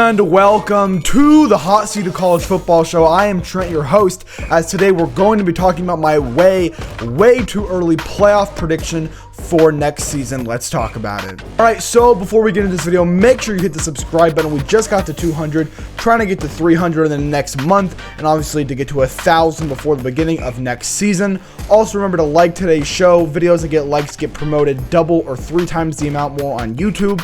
And welcome to the Hot Seat of College Football Show. I am Trent, your host, as today we're going to be talking about my way too early playoff prediction for next season. Let's talk about it. All right, so before we get into this video, make sure you hit the subscribe button. We just got to 200, trying to get to 300 in the next month, and obviously to get to 1,000 before the beginning of next season. Also, remember to like today's show. Videos that get likes get promoted double or 3 times the amount more on YouTube.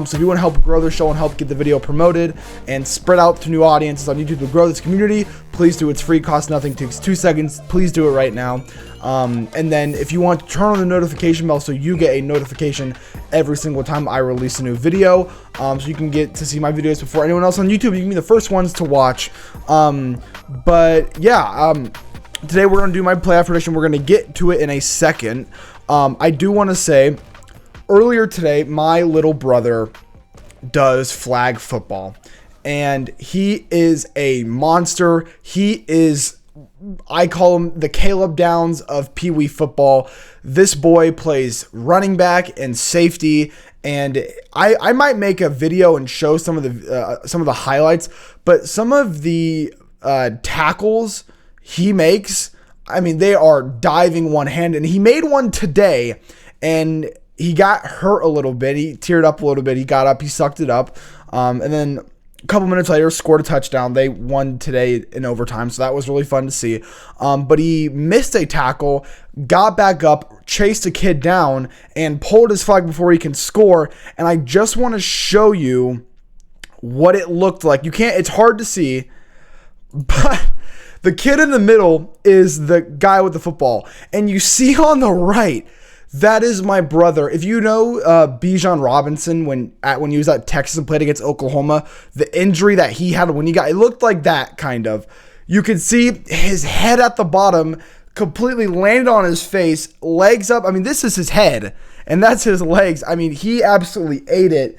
So if you want to help grow the show and help get the video promoted and spread out to new audiences on YouTube to grow this community, please do. It's free, costs nothing, takes 2 seconds. Please do it right now. And then if you want to turn on the notification bell so you get a notification every single time I release a new video, so you can get to see my videos before anyone else on YouTube. You can be the first ones to watch. But yeah, today we're going to do my playoff prediction. We're going to get to it in a second. I do want to say, earlier today, my little brother does flag football, and he is a monster. He is, I call him the Caleb Downs of Pee Wee football. This boy plays running back and safety, and I might make a video and show some of the highlights, but some of the tackles he makes, I mean, they are diving one-handed, and he made one today, and he got hurt a little bit. He teared up a little bit. He got up. He sucked it up. And then a couple minutes later, scored a touchdown. They won today in overtime, so that was really fun to see. But he missed a tackle, got back up, chased a kid down, and pulled his flag before he can score. And I just want to show you what it looked like. You can't, it's hard to see, but the kid in the middle is the guy with the football. And you see on the right, that is my brother. If you know Bijan Robinson when he was at Texas and played against Oklahoma, the injury that he had when he got, it looked like that kind of. You could see his head at the bottom completely landed on his face, legs up. I mean, this is his head, and that's his legs. I mean, he absolutely ate it.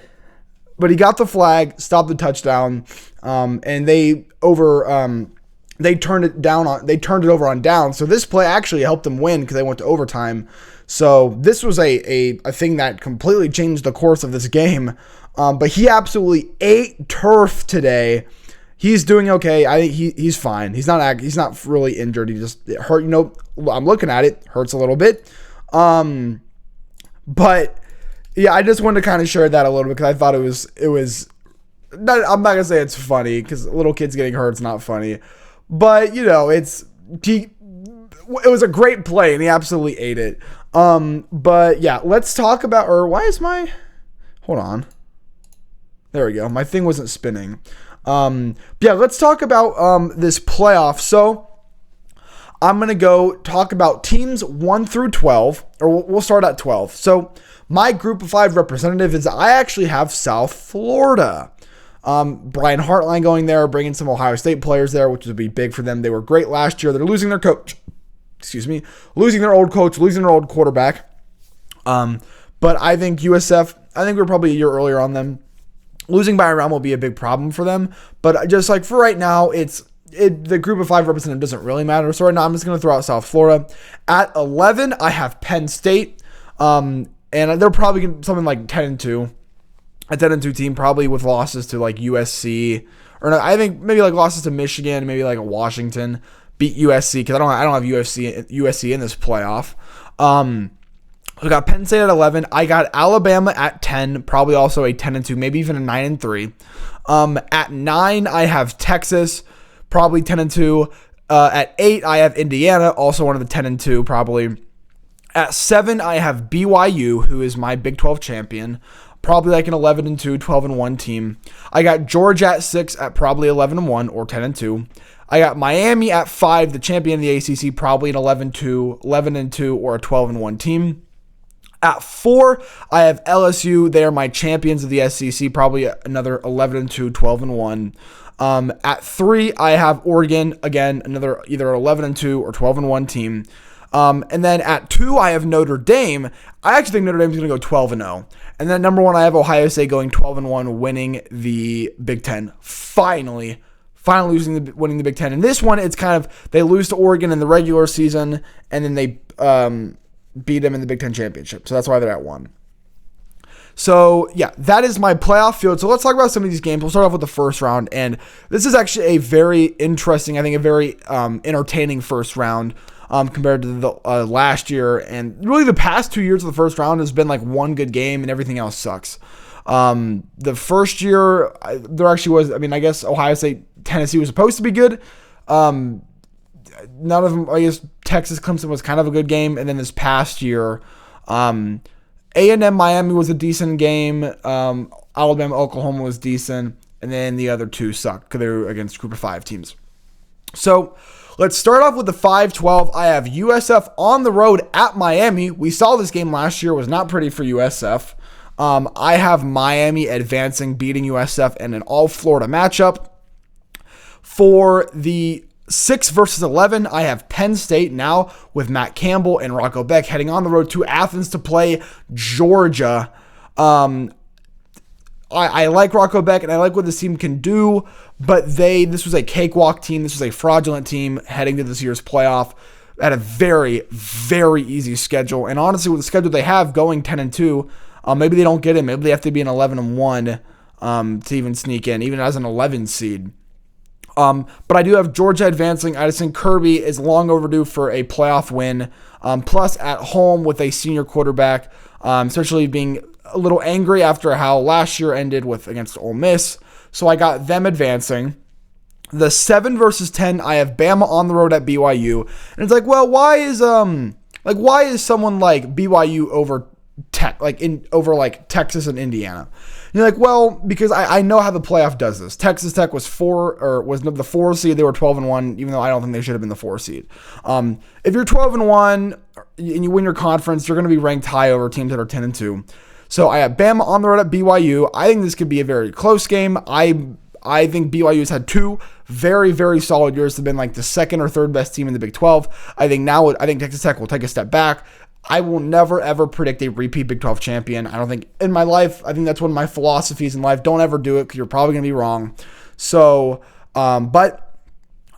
But he got the flag, stopped the touchdown, and they turned it over on down. So this play actually helped them win because they went to overtime. So this was a thing that completely changed the course of this game. But he absolutely ate turf today. He's doing okay. I think he's fine. He's not really injured. He just hurt. You know, I'm looking at it. Hurts a little bit. But yeah, I just wanted to kind of share that a little bit because I thought it was. I'm not gonna say it's funny because little kids getting hurt is not funny. But you know, it was a great play and he absolutely ate it. But yeah, let's talk about, hold on. There we go. My thing wasn't spinning. Yeah, let's talk about, this playoff. So I'm going to go talk about teams 1 through 12, or we'll start at 12. So my group of 5 representative is, I actually have South Florida. Brian Hartline going there, bringing some Ohio State players there, which would be big for them. They were great last year. They're losing their coach. Losing their old coach, losing their old quarterback. But I think USF, we're probably a year earlier on them. Losing by a round will be a big problem for them. But just like for right now, the group of 5 representative doesn't really matter. So right now I'm just going to throw out South Florida. At 11, I have Penn State. And they're probably something like 10-2. A 10-2 team, probably with losses to like USC. Or no, I think maybe like losses to Michigan, maybe like a Washington. Beat USC because I don't have USC in this playoff. We got Penn State at 11. I got Alabama at 10, probably also a 10-2, maybe even a 9-3. At 9, I have Texas, probably 10-2. At 8, I have Indiana, also one of the 10-2, probably. At 7, I have BYU, who is my Big 12 champion. Probably like an 11-2, 12-1 team. I got Georgia at 6 at probably 11-1 or 10-2. I got Miami at 5, the champion of the ACC, probably an 11-2 or a 12-1 team. At 4, I have LSU. They are my champions of the SEC, probably another 11-2, 12-1. At 3, I have Oregon, again, another either 11-2 or 12-1 team. And then at 2, I have Notre Dame. I actually think Notre Dame is going to go 12-0. And then number 1, I have Ohio State going 12-1, winning the Big Ten. Finally winning the Big Ten. And this one, it's kind of, they lose to Oregon in the regular season, and then they beat them in the Big Ten championship. So that's why they're at 1. So, yeah, that is my playoff field. So, let's talk about some of these games. We'll start off with the first round. And this is actually a very interesting, I think a very entertaining first round compared to the last year. And really the past 2 years of the first round has been like one good game and everything else sucks. The first year, there actually was, I guess Ohio State, Tennessee was supposed to be good. None of them, I guess Texas Clemson was kind of a good game. And then this past year, A&M Miami was a decent game. Alabama Oklahoma was decent. And then the other two sucked because they were against group of 5 teams. So let's start off with the 5-12. I have USF on the road at Miami. We saw this game last year. It was not pretty for USF. I have Miami advancing, beating USF in an all-Florida matchup. For the 6 versus 11, I have Penn State now with Matt Campbell and Rocco Beck heading on the road to Athens to play Georgia. I like Rocco Beck and I like what this team can do, but this was a cakewalk team. This was a fraudulent team heading to this year's playoff at a very, very easy schedule. And honestly, with the schedule they have going 10-2, maybe they don't get in. Maybe they have to be an 11-1 to even sneak in, even as an 11 seed. But I do have Georgia advancing. I just think Kirby is long overdue for a playoff win. Plus at home with a senior quarterback, especially being a little angry after how last year ended against Ole Miss. So I got them advancing. The 7 versus 10, I have Bama on the road at BYU. And it's like, well, why is someone like BYU over Texas and Indiana? And you're like, well, because I know how the playoff does this. Texas Tech was the 4 seed. They were 12-1, even though I don't think they should have been the 4 seed. If you're 12-1 and you win your conference, you're going to be ranked high over teams that are 10-2. So I have Bama on the road at BYU. I think this could be a very close game. I think BYU has had 2 very, very solid years. They've been like the second or third best team in the Big 12. I think Texas Tech will take a step back. I will never, ever predict a repeat Big 12 champion. I don't think in my life, I think that's one of my philosophies in life. Don't ever do it because you're probably going to be wrong. So, but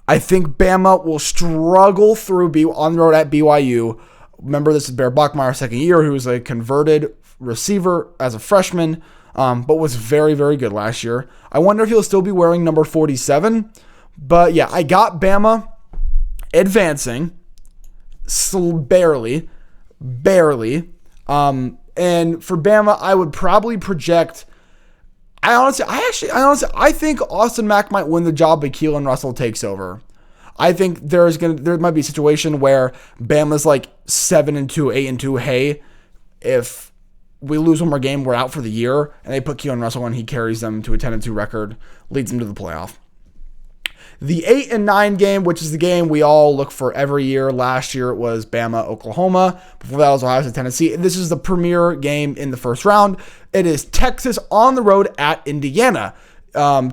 I think Bama will struggle through on the road at BYU. Remember, this is Bear Bachmeier's second year, who was a converted receiver as a freshman, but was very, very good last year. I wonder if he'll still be wearing number 47. But yeah, I got Bama advancing barely. And for Bama, I would probably project. I think Austin Mack might win the job, but Keelan Russell takes over. I think there might be a situation where Bama's like 7-2, 8-2. Hey, if we lose one more game, we're out for the year, and they put Keelan Russell on, he carries them to a 10-2 record, leads them to the playoff. The 8-9 game, which is the game we all look for every year. Last year it was Bama, Oklahoma. Before that was Ohio State, Tennessee. This is the premier game in the first round. It is Texas on the road at Indiana.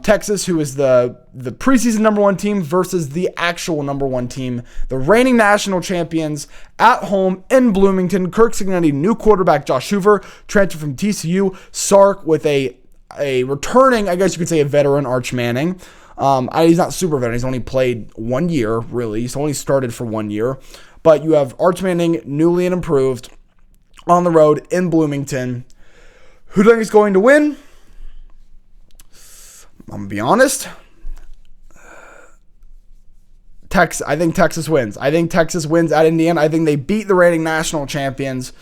Texas, who is the preseason number 1 team versus the actual number 1 team, the reigning national champions at home in Bloomington. Kirk Cignetti, new quarterback Josh Hoover, transferred from TCU. Sark with a returning, I guess you could say, a veteran, Arch Manning. He's not super veteran. He's only played 1 year, really. He's only started for 1 year. But you have Arch Manning, newly and improved, on the road in Bloomington. Who do you think is going to win? I'm going to be honest. I think Texas wins. I think Texas wins at Indiana. I think they beat the reigning national champions.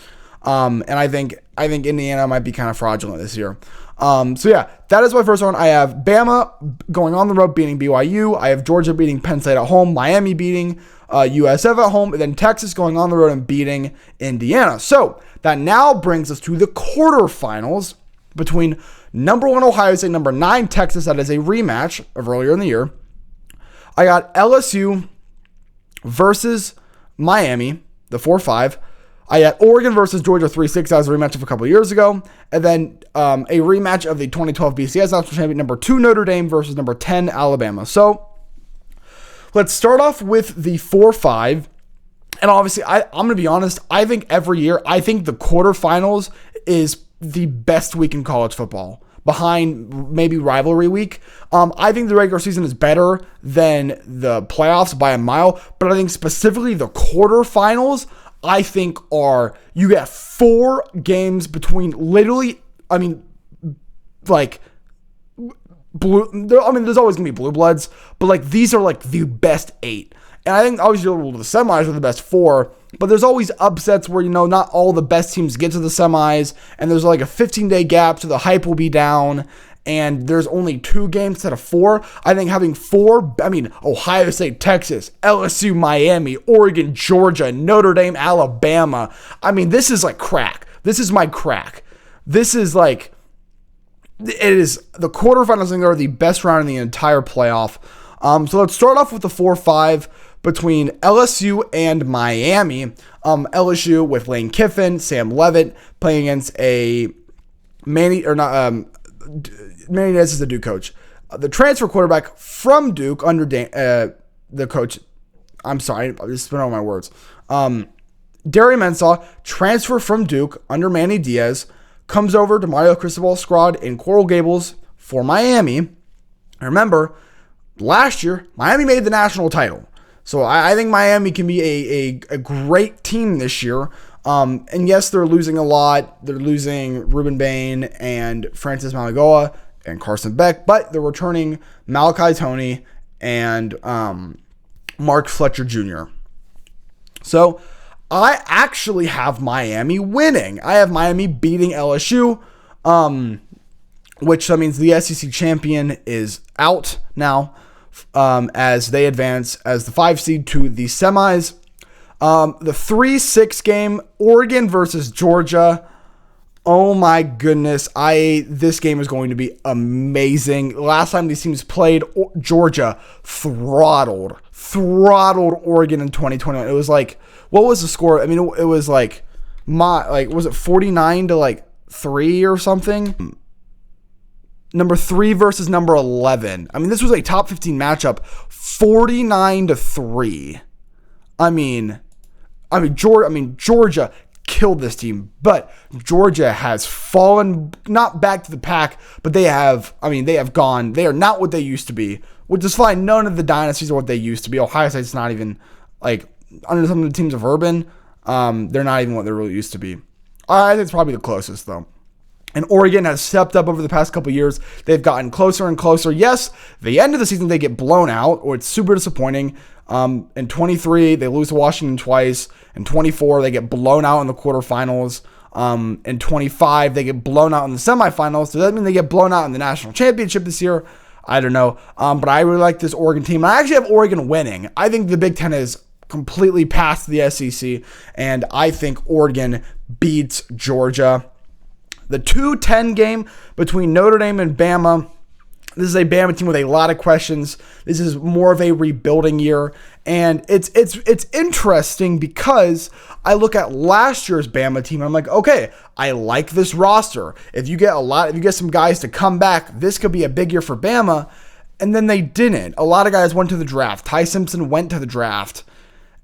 And I think Indiana might be kind of fraudulent this year. So yeah, that is my first one. I have Bama going on the road beating BYU. I have Georgia beating Penn State at home. Miami beating USF at home. And then Texas going on the road and beating Indiana. So that now brings us to the quarterfinals between number 1 Ohio State, number 9 Texas. That is a rematch of earlier in the year. I got LSU versus Miami, the 4-5. I got Oregon versus Georgia 3-6. That was a rematch of a couple years ago. And then a rematch of the 2012 BCS National Champion, number 2 Notre Dame versus number 10 Alabama. So let's start off with the 4-5. And obviously, I'm going to be honest, I think every year, I think the quarterfinals is the best week in college football, behind maybe rivalry week. I think the regular season is better than the playoffs by a mile, but I think specifically the quarterfinals, I think you get 4 games between literally I mean, like, there's always going to be blue bloods, but like these are like the best 8. And I think obviously the semis are the best 4, but there's always upsets where, not all the best teams get to the semis, and there's like a 15-day gap, so the hype will be down, and there's only 2 games instead of 4. I think having 4, Ohio State, Texas, LSU, Miami, Oregon, Georgia, Notre Dame, Alabama. This is like crack. This is my crack. This is like, it is the quarterfinals. I think are the best round in the entire playoff. So let's start off with the 4-5 between LSU and Miami. LSU with Lane Kiffin, Sam Leavitt playing against Manny Diaz is the Duke coach. The transfer quarterback from Duke under the coach. I'm sorry, I just spent all my words. Darian Mensah, transfer from Duke under Manny Diaz, comes over to Mario Cristobal's squad in Coral Gables for Miami. And remember, last year, Miami made the national title. So I think Miami can be a great team this year. And yes, they're losing a lot. They're losing Ruben Bain and Francis Mauigoa and Carson Beck, but they're returning Malachi Toney and Mark Fletcher Jr. So I actually have Miami winning. I have Miami beating LSU, which that means the SEC champion is out now, as they advance as the 5 seed to the semis. The 3-6 game, Oregon versus Georgia. Oh my goodness. This game is going to be amazing. Last time these teams played, Georgia throttled Oregon in 2021. It was like, what was the score? It was like, was it 49-3 or something? Number 3 versus number 11. This was a top 15 matchup. 49-3. Georgia killed this team, but Georgia has fallen not back to the pack, but they have gone. They are not what they used to be, which is fine. None of the dynasties are what they used to be. Ohio State's not even under some of the teams of Urban. They're not even what they really used to be. I think it's probably the closest though. And Oregon has stepped up over the past couple years. They've gotten closer and closer. Yes, the end of the season they get blown out, or it's super disappointing. In 23, they lose to Washington twice. In 24, they get blown out in the quarterfinals. In 25, they get blown out in the semifinals. Does that mean they get blown out in the national championship this year? I don't know. But I really like this Oregon team. I actually have Oregon winning. I think the Big Ten is completely past the SEC, and I think Oregon beats Georgia. The 2-10 game between Notre Dame and Bama. This is a Bama team with a lot of questions. This is more of a rebuilding year. And it's interesting because I look at last year's Bama team and I'm like, okay, I like this roster. If you get some guys to come back, this could be a big year for Bama. And then they didn't. A lot of guys went to the draft. Ty Simpson went to the draft.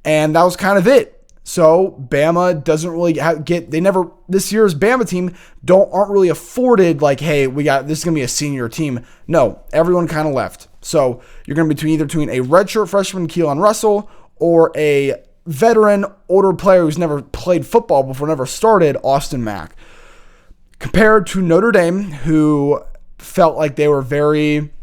And that was kind of it. So Bama doesn't really this year's Bama team aren't really afforded hey, this is going to be a senior team. No, everyone kind of left. So you're going to be either between a redshirt freshman Keelan Russell or a veteran older player who's never played football before, never started, Austin Mack. Compared to Notre Dame, who felt like they were very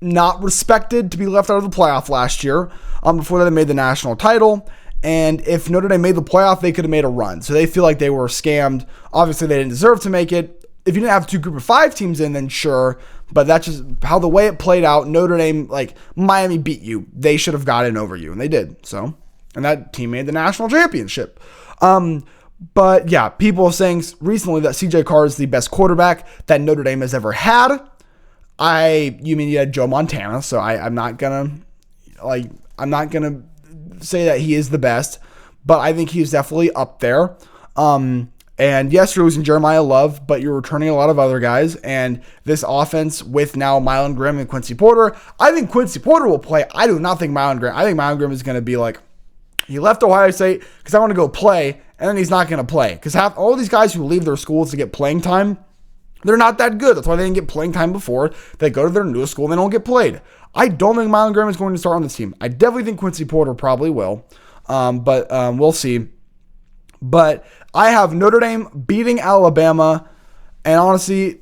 not respected to be left out of the playoff last year, before they made the national title. And if Notre Dame made the playoff, they could have made a run. So they feel like they were scammed. Obviously, they didn't deserve to make it. If you didn't have 2 group of 5 teams in, then sure. But that's just how the way it played out. Notre Dame, Miami beat you. They should have gotten over you, and they did. So, and that team made the national championship. But yeah, people are saying recently that CJ Carr is the best quarterback that Notre Dame has ever had. You had Joe Montana, so I'm not gonna say that he is the best, but I think he's definitely up there. And yes, you're losing Jeremiah Love, but you're returning a lot of other guys. And this offense with now Mylan Grimm and Quincy Porter, I think Quincy Porter will play. I do not think Mylan Grimm. I think Mylan Grimm is going to be he left Ohio State because I want to go play, and then he's not going to play because all these guys who leave their schools to get playing time, they're not that good. That's why they didn't get playing time before. They go to their newest school and they don't get played. I don't think Mylan Grimm is going to start on this team. I definitely think Quincy Porter probably will, but we'll see. But I have Notre Dame beating Alabama. And honestly,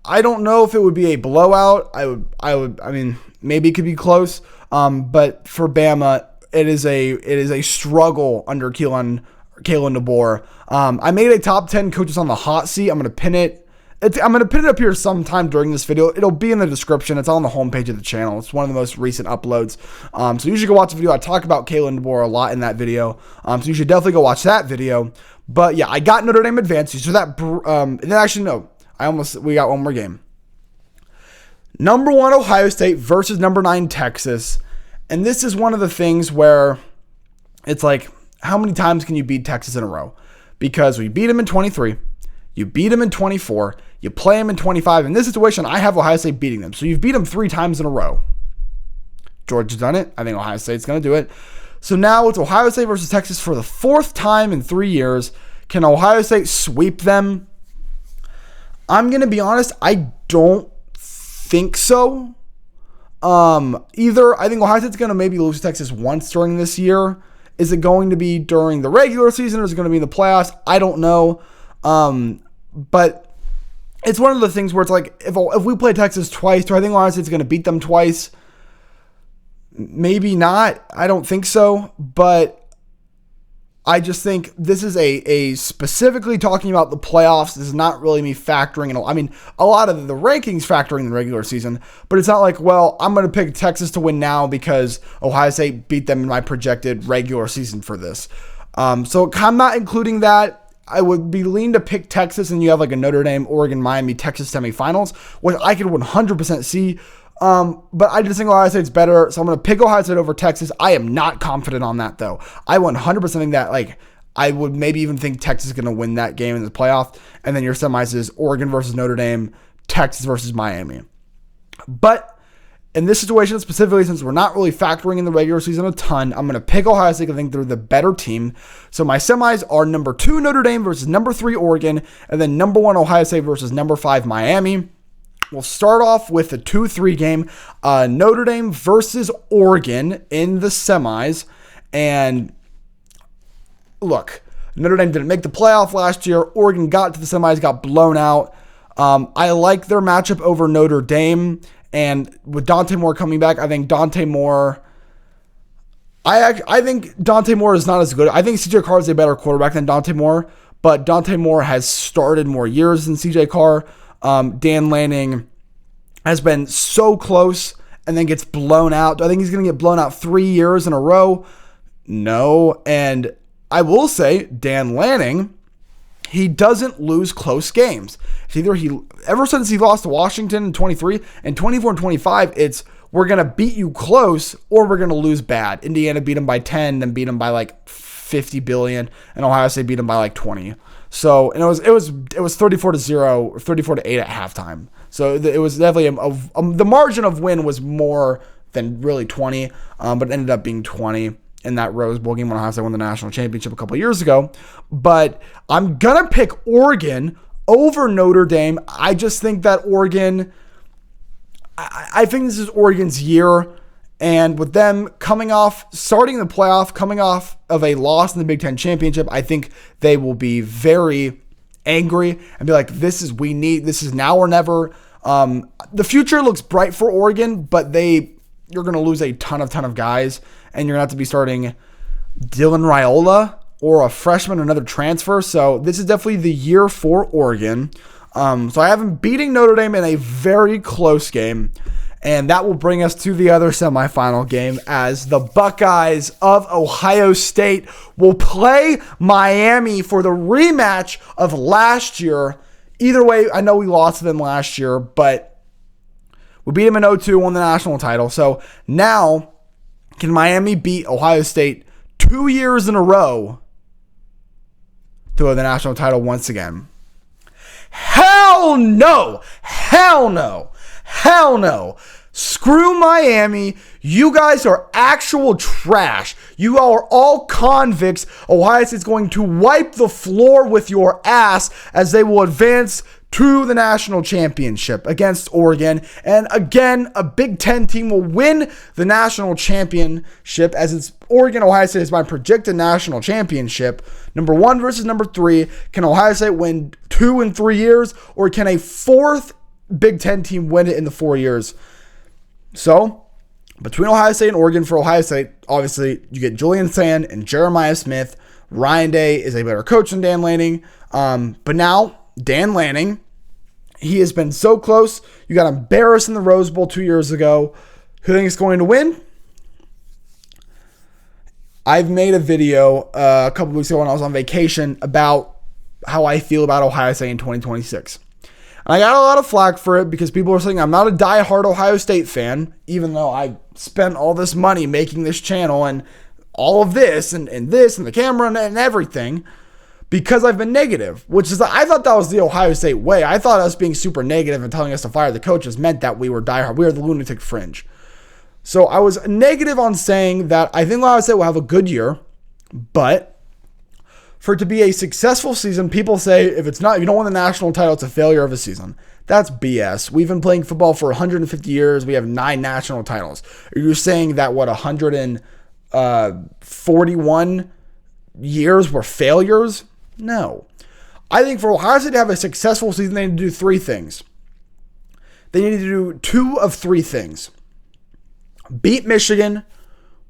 I don't know if it would be a blowout. I mean, maybe it could be close. But for Bama, it is a struggle under Kalen DeBoer. I made a top 10 coaches on the hot seat. I'm going to pin it. I'm going to pin it up here sometime during this video. It'll be in the description. It's on the homepage of the channel. It's one of the most recent uploads. So you should go watch the video. I talk about Kalen DeBoer a lot in that video. So you should definitely go watch that video. But yeah, I got Notre Dame advanced. So that, and then actually, no, we got one more game. Number 1 Ohio State versus number 9 Texas. And this is one of the things where it's like, how many times can you beat Texas in a row? Because we beat them in 23. You beat them in 24. You play them in 25. In this situation, I have Ohio State beating them. So you've beat them 3 times in a row. Georgia's done it. I think Ohio State's going to do it. So now it's Ohio State versus Texas for the 4th time in 3 years. Can Ohio State sweep them? I'm going to be honest. I don't think so. Either I think Ohio State's going to maybe lose to Texas once during this year. Is it going to be during the regular season or is it going to be in the playoffs? I don't know. But it's one of the things where it's like, if we play Texas twice, do I think Ohio State's going to beat them twice? Maybe not. I don't think so. But I just think this is a specifically talking about the playoffs. This is not really me factoring in. I mean, a lot of the rankings factoring in the regular season, but it's not like, well, I'm going to pick Texas to win now because Ohio State beat them in my projected regular season for this. So I'm not including that. I would be lean to pick Texas, and you have like a Notre Dame, Oregon, Miami, Texas semifinals, which I could 100% see. But I just think Ohio State's better, so I'm going to pick Ohio State over Texas. I am not confident on that, though. I 100% think that, like, I would maybe even think Texas is going to win that game in the playoff, and then your semis is Oregon versus Notre Dame, Texas versus Miami. But in this situation specifically, since we're not really factoring in the regular season a ton, I'm going to pick Ohio State. I think they're the better team. So my semis are number 2 Notre Dame versus number 3 Oregon, and then number 1 Ohio State versus number 5 Miami. We'll start off with the 2-3 game, Notre Dame versus Oregon in the semis. And look, Notre Dame didn't make the playoff last year. Oregon got to the semis, got blown out. I like their matchup over Notre Dame. And with Dante Moore coming back, I think Dante Moore... I think Dante Moore is not as good. I think CJ Carr is a better quarterback than Dante Moore. But Dante Moore has started more years than CJ Carr. Dan Lanning has been so close and then gets blown out. Do I think he's going to get blown out 3 years in a row? No. And I will say, Dan Lanning, he doesn't lose close games. It's either ever since he lost to Washington in 23 and 24 and 25, it's we're going to beat you close or we're going to lose bad. Indiana beat him by 10, then beat him by like 50 billion, and Ohio State beat him by like 20. So, and it was 34-0 or 34-8 at halftime. So it was definitely the margin of win was more than really 20, but it ended up being 20 in that Rose Bowl game when Ohio State won the national championship a couple years ago. But I'm gonna pick Oregon over Notre Dame. I just think that Oregon. I think this is Oregon's year. And with them starting the playoff, coming off of a loss in the Big Ten Championship, I think they will be very angry and be like, this is now or never. The future looks bright for Oregon, but you're going to lose a ton of guys, and you're going to have to be starting Dylan Raiola or a freshman, another transfer. So this is definitely the year for Oregon. So I have them beating Notre Dame in a very close game. And that will bring us to the other semifinal game as the Buckeyes of Ohio State will play Miami for the rematch of last year. Either way, I know we lost to them last year, but we beat them in 0-2, won the national title. So now, can Miami beat Ohio State 2 years in a row to win the national title once again? Hell no! Hell no! Hell no. Screw Miami. You guys are actual trash. You are all convicts. Ohio State's going to wipe the floor with your ass as they will advance to the national championship against Oregon. And again, a Big Ten team will win the national championship, as it's Oregon-Ohio State is my projected national championship. Number 1 versus number 3. Can Ohio State win 2 in 3 years, or can a 4th Big Ten team win it in the 4 years? So, between Ohio State and Oregon, for Ohio State, obviously, you get Julian Sand and Jeremiah Smith. Ryan Day is a better coach than Dan Lanning. But now, Dan Lanning, he has been so close. You got embarrassed in the Rose Bowl 2 years ago. Who thinks going to win? I've made a video a couple weeks ago when I was on vacation about how I feel about Ohio State in 2026. And I got a lot of flack for it because people were saying I'm not a diehard Ohio State fan, even though I spent all this money making this channel and all of this and this and the camera and everything, because I've been negative, which is, I thought that was the Ohio State way. I thought us being super negative and telling us to fire the coaches meant that we were diehard. We were the lunatic fringe. So I was negative on saying that I think Ohio State will have a good year, but for it to be a successful season, people say if you don't win the national title, it's a failure of a season. That's BS. We've been playing football for 150 years. We have 9 national titles. Are you saying that 141 years were failures? No. I think for Ohio State to have a successful season, they need to do 3 things. They need to do 2 of 3 things. Beat Michigan,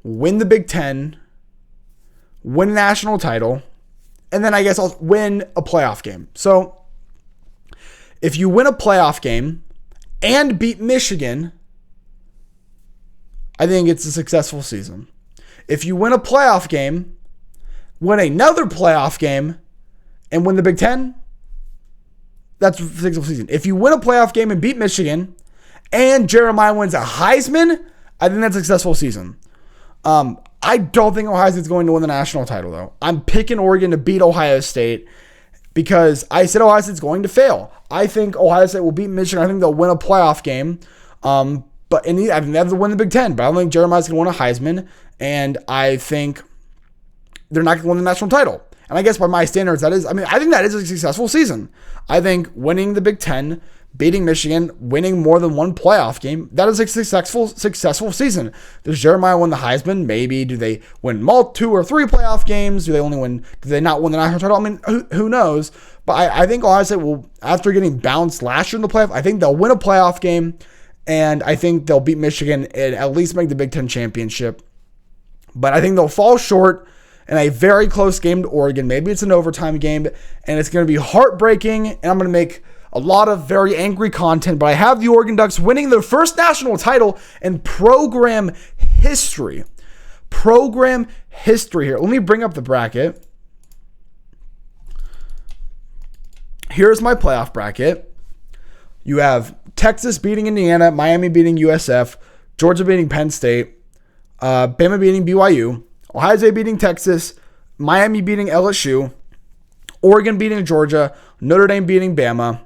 win the Big Ten, win a national title, and then I guess I'll win a playoff game. So if you win a playoff game and beat Michigan, I think it's a successful season. If you win a playoff game, win another playoff game, and win the Big Ten, that's a successful season. If you win a playoff game and beat Michigan, and Jeremiah wins a Heisman, I think that's a successful season. I don't think Ohio State's going to win the national title, though. I'm picking Oregon to beat Ohio State because I said Ohio State's going to fail. I think Ohio State will beat Michigan. I think they'll win a playoff game. I think they have to win the Big Ten, but I don't think Jeremiah's going to win a Heisman, and I think they're not going to win the national title. And I guess by my standards, I think that is a successful season. I think winning the Big Ten, beating Michigan, winning more than 1 playoff game, that is a successful season. Does Jeremiah win the Heisman? Maybe. Do they win 2 or 3 playoff games? Do they not win the national title? I mean, who knows? But I think Ohio State will, after getting bounced last year in the playoff, I think they'll win a playoff game, and I think they'll beat Michigan and at least make the Big Ten championship. But I think they'll fall short in a very close game to Oregon. Maybe it's an overtime game, and it's going to be heartbreaking, and I'm going to make a lot of very angry content, but I have the Oregon Ducks winning their first national title in program history. Program history here. Let me bring up the bracket. Here's my playoff bracket. You have Texas beating Indiana, Miami beating USF, Georgia beating Penn State, Bama beating BYU, Ohio State beating Texas, Miami beating LSU, Oregon beating Georgia, Notre Dame beating Bama.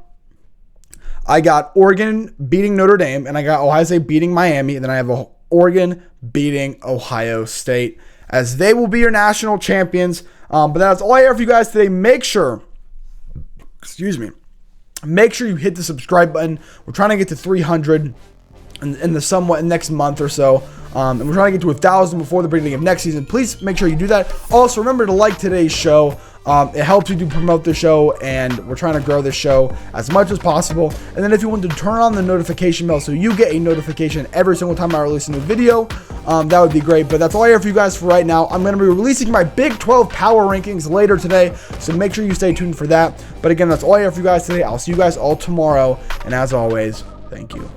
I got Oregon beating Notre Dame, and I got Ohio State beating Miami, and then I have Oregon beating Ohio State, as they will be your national champions. But that's all I have for you guys today. Make sure you hit the subscribe button. We're trying to get to 300 in the next month or so. And we're trying to get to 1,000 before the beginning of next season. Please make sure you do that. Also, remember to like today's show. It helps you to promote the show, and we're trying to grow this show as much as possible. And then if you want to turn on the notification bell so you get a notification every single time I release a new video, that would be great. But that's all I have for you guys for right now. I'm going to be releasing my Big 12 power rankings later today, so make sure you stay tuned for that. But again, that's all I have for you guys today. I'll see you guys all tomorrow, and as always, thank you.